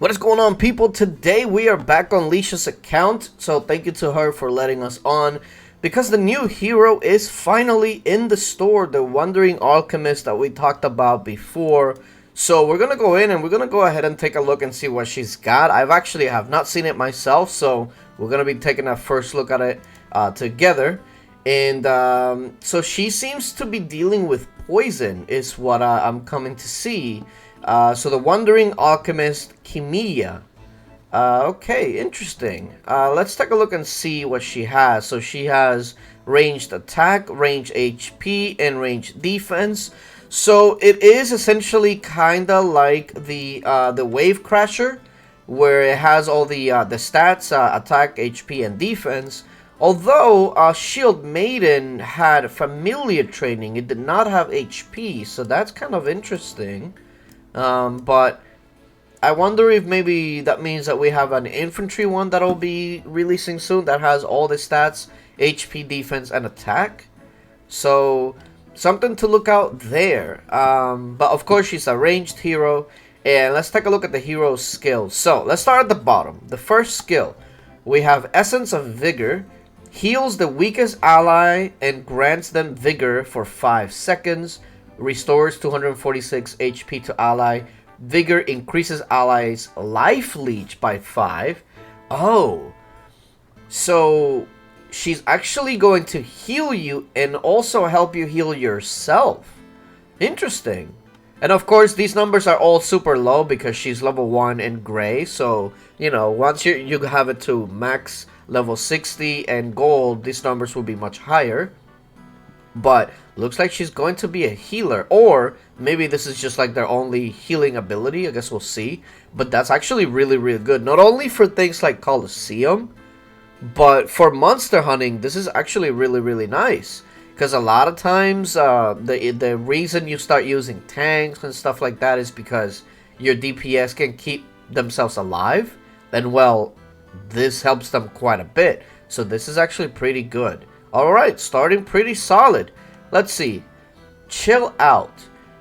What is going on, people? Today we are back on Leisha's account, so thank you to her for letting us on, because the new hero is finally in the store, the Wandering Alchemist that we talked about before. So we're gonna go in and we're gonna go ahead and take a look and see what she's got. I've actually have not seen it myself, so we're gonna be taking a first look at it together. And so she seems to be dealing with poison, is what I'm coming to see. So the Wandering Alchemist, Kimiya. Okay, interesting. Let's take a look and see what she has. So she has ranged attack, ranged HP, and ranged defense. So it is essentially kinda like the Wave Crasher, where it has all the stats, attack, HP, and defense. Although Shield Maiden had familiar training, it did not have HP, so that's kind of interesting. But I wonder if maybe that means that we have an infantry one that'll be releasing soon that has all the stats, HP, defense, and attack. So something to look out there. But of course she's a ranged hero. And let's take a look at the hero's skills. So let's start at the bottom. The first skill, we have Essence of Vigor. Heals the weakest ally and grants them vigor for 5 seconds. Restores 246 HP to ally. Vigor increases allies' life leech by 5. Oh, so she's actually going to heal you and also help you heal yourself. Interesting. And of course, these numbers are all super low because she's level 1 in gray. So, you know, once you have it to max level 60 and gold, these numbers will be much higher. But looks like she's going to be a healer, or maybe this is just like their only healing ability. I guess we'll see. But that's actually really, really good. Not only for things like Colosseum, but for monster hunting, this is actually really, really nice. Because a lot of times, the reason you start using tanks and stuff like that is because your DPS can keep themselves alive. And well, this helps them quite a bit. So this is actually pretty good. Alright, starting pretty solid. Let's see. Chill Out.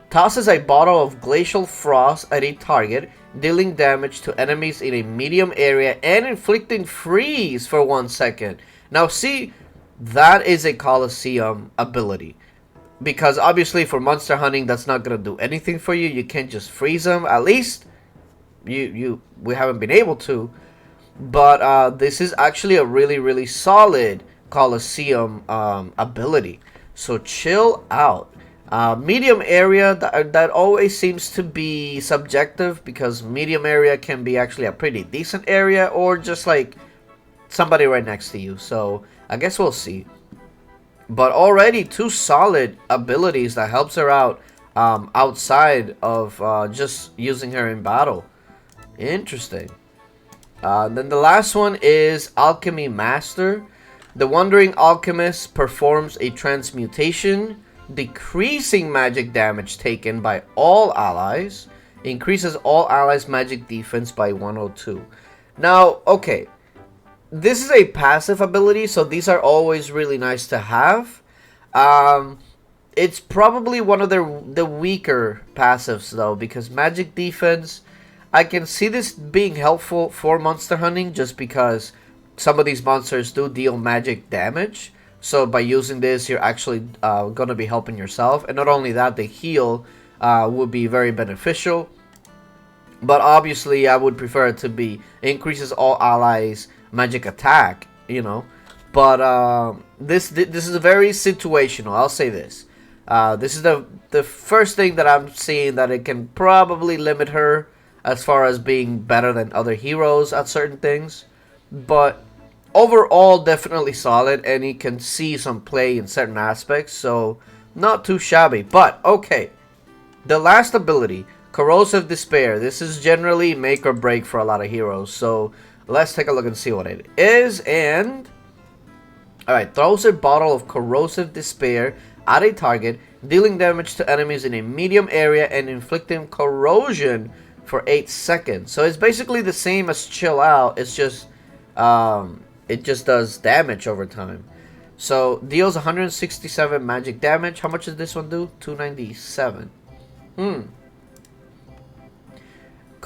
Tosses a bottle of glacial frost at a target, dealing damage to enemies in a medium area and inflicting freeze for 1 second. Now see, that is a Colosseum ability. Because obviously for monster hunting, that's not going to do anything for you. You can't just freeze them. At least, we haven't been able to. But this is actually a really, really solid Colosseum ability. So Chill Out. Medium area, that always seems to be subjective, because medium area can be actually a pretty decent area or just like somebody right next to you. So I guess we'll see. But already 2 solid abilities that helps her out outside of just using her in battle. Interesting. Then the last one is Alchemy Master. The Wandering Alchemist performs a transmutation, decreasing magic damage taken by all allies, increases all allies' magic defense by 102. Now, okay, this is a passive ability, so these are always really nice to have. It's probably one of the weaker passives though, because magic defense, I can see this being helpful for monster hunting just because some of these monsters do deal magic damage. So by using this, you're actually going to be helping yourself. And not only that, the heal would be very beneficial. But obviously, I would prefer it to be increases all allies' magic attack, you know. But this is very situational, I'll say this. This is the first thing that I'm seeing that it can probably limit her as far as being better than other heroes at certain things. But overall, definitely solid, and you can see some play in certain aspects, so not too shabby. But okay, the last ability, Corrosive Despair. This is generally make or break for a lot of heroes, so let's take a look and see what it is. And alright, throws a bottle of Corrosive Despair at a target, dealing damage to enemies in a medium area and inflicting corrosion for 8 seconds. So it's basically the same as Chill Out. It's just it just does damage over time. So deals 167 magic damage. How much does this one do? 297.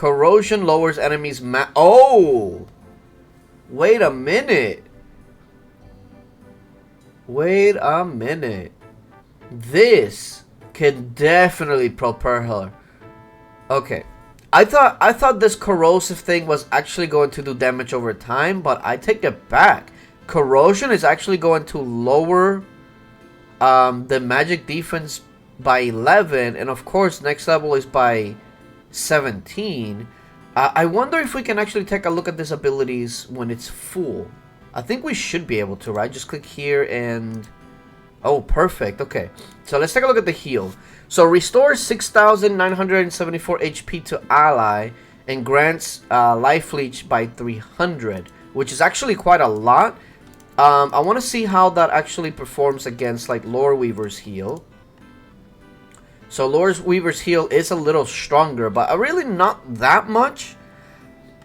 Corrosion lowers enemies oh! Wait a minute. Wait a minute. This can definitely propel her. Okay. I thought this corrosive thing was actually going to do damage over time, but I take it back. Corrosion is actually going to lower the magic defense by 11, and of course next level is by 17. I wonder if we can actually take a look at these abilities when it's full. I think we should be able to, right? Just click here and... Oh, perfect. Okay. So let's take a look at the heal. So restores 6,974 HP to ally and grants life leech by 300, which is actually quite a lot. I want to see how that actually performs against like Lore Weaver's heal. So Lore Weaver's heal is a little stronger, but really not that much.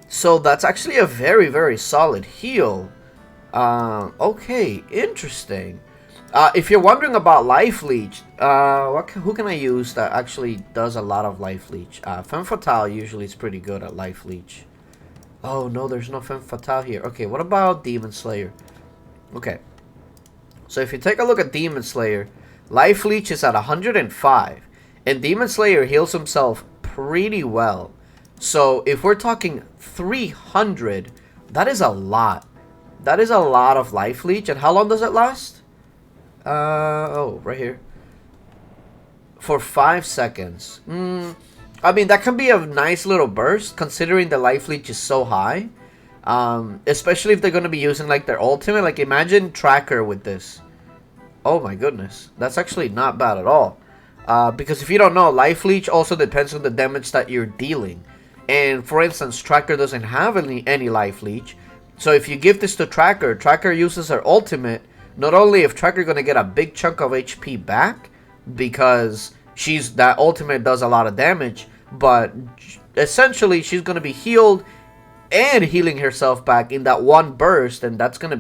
So that's actually a very, very solid heal. Okay, interesting. If you're wondering about life leech, who can I use that actually does a lot of life leech? Femme Fatale usually is pretty good at life leech. Oh no, there's no Femme Fatale here. Okay, what about Demon Slayer? Okay, so if you take a look at Demon Slayer, life leech is at 105, and Demon Slayer heals himself pretty well. So if we're talking 300, that is a lot. That is a lot of life leech. And how long does it last? Oh, right here. For 5 seconds. I mean, that can be a nice little burst, considering the life leech is so high. Especially if they're going to be using, like, their ultimate. Like, imagine Tracker with this. Oh, my goodness. That's actually not bad at all. Because if you don't know, life leech also depends on the damage that you're dealing. And, for instance, Tracker doesn't have any life leech. So if you give this to Tracker, Tracker uses her ultimate. Not only is Tracker going to get a big chunk of HP back, because that ultimate does a lot of damage, but essentially she's going to be healed and healing herself back in that one burst, and that can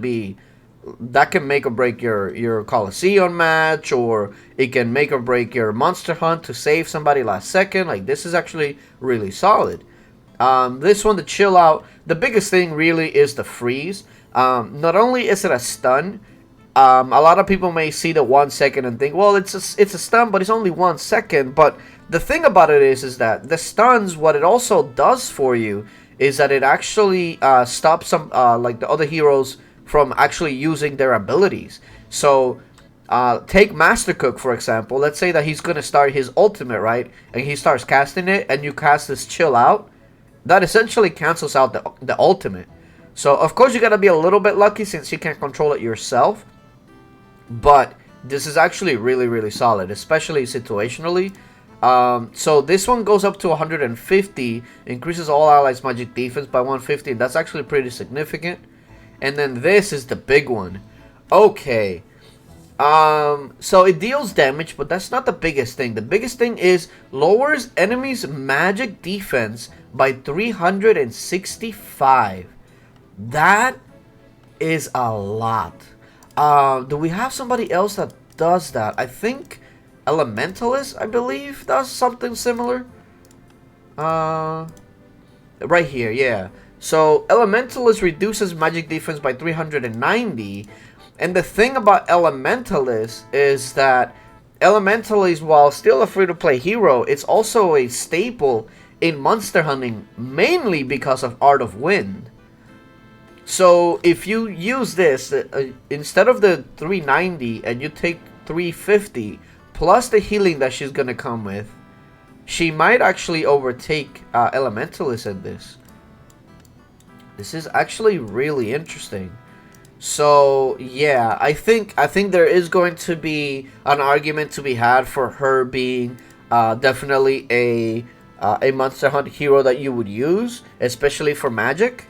make or break your Colosseum match, or it can make or break your monster hunt to save somebody last second. Like, this is actually really solid. This one, to chill out, the biggest thing really is the freeze. Not only is it a stun, a lot of people may see the 1 second and think, well, it's a stun, but it's only 1 second. But the thing about it is that the stuns, what it also does for you is that it actually stops some like the other heroes from actually using their abilities. So take Master Cook, for example. Let's say that he's going to start his ultimate, right? And he starts casting it, and you cast this chill out. That essentially cancels out the ultimate. So, of course, you got to be a little bit lucky since you can't control it yourself. But this is actually really, really solid, especially situationally. So this one goes up to 150, increases all allies' magic defense by 150, and that's actually pretty significant. And then this is the big one. Okay. So it deals damage, but that's not the biggest thing. The biggest thing is lowers enemies' magic defense by 365. That is a lot. Do we have somebody else that does that? I think Elementalist, I believe, does something similar. Right here, yeah. So Elementalist reduces magic defense by 390. And the thing about Elementalist is that Elementalist, while still a free-to-play hero, it's also a staple in monster hunting, mainly because of Art of Wind. So if you use this, instead of the 390 and you take 350, plus the healing that she's going to come with, she might actually overtake Elementalist in this. This is actually really interesting. So yeah, I think there is going to be an argument to be had for her being definitely a monster hunt hero that you would use, especially for magic.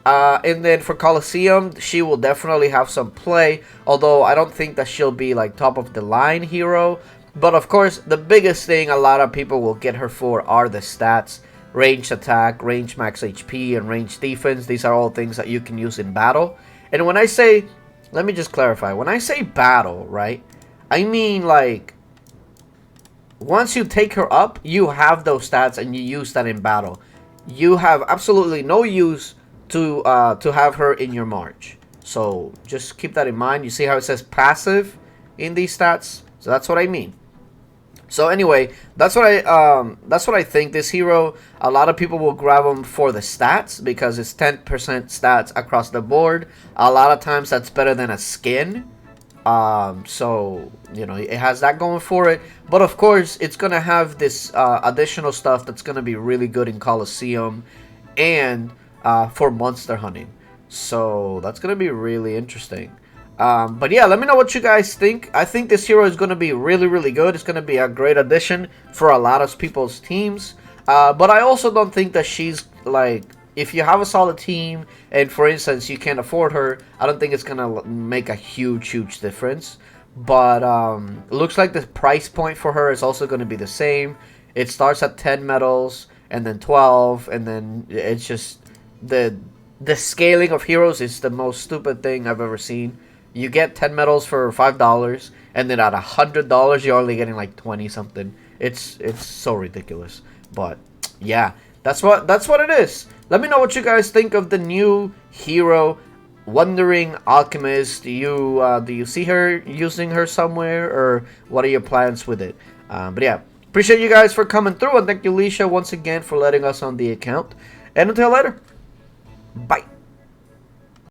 And then for Colosseum, she will definitely have some play, although I don't think that she'll be like top of the line hero. But of course, the biggest thing a lot of people will get her for are the stats. Ranged attack, range max HP, and range defense. These are all things that you can use in battle. And when I say, let me just clarify, when I say battle, right, I mean like, once you take her up, you have those stats and you use that in battle. you have absolutely no use to have her in your March. So just keep that in mind. You see how it says passive in these stats? So that's what I mean. So anyway, that's what I think. This hero, a lot of people will grab him for the stats because it's 10% stats across the board. A lot of times that's better than a skin. So you know, it has that going for it. But of course, it's gonna have this additional stuff that's gonna be really good in Colosseum and for monster hunting. So that's gonna be really interesting. But yeah, let me know what you guys think. I think this hero is going to be really, really good. It's going to be a great addition for a lot of people's teams. But I also don't think that she's like, if you have a solid team and for instance you can't afford her, I don't think it's going to make a huge, huge difference. But it looks like the price point for her is also going to be the same. It starts at 10 medals and then 12, and then it's just the scaling of heroes is the most stupid thing I've ever seen. You get 10 medals for $5, and then at $100, you're only getting like 20 something. It's so ridiculous. But yeah, that's what it is. Let me know what you guys think of the new hero, Wandering Alchemist. Do you see her using her somewhere, or what are your plans with it? But yeah, appreciate you guys for coming through, and thank you, Leisha, once again for letting us on the account. And until later, bye.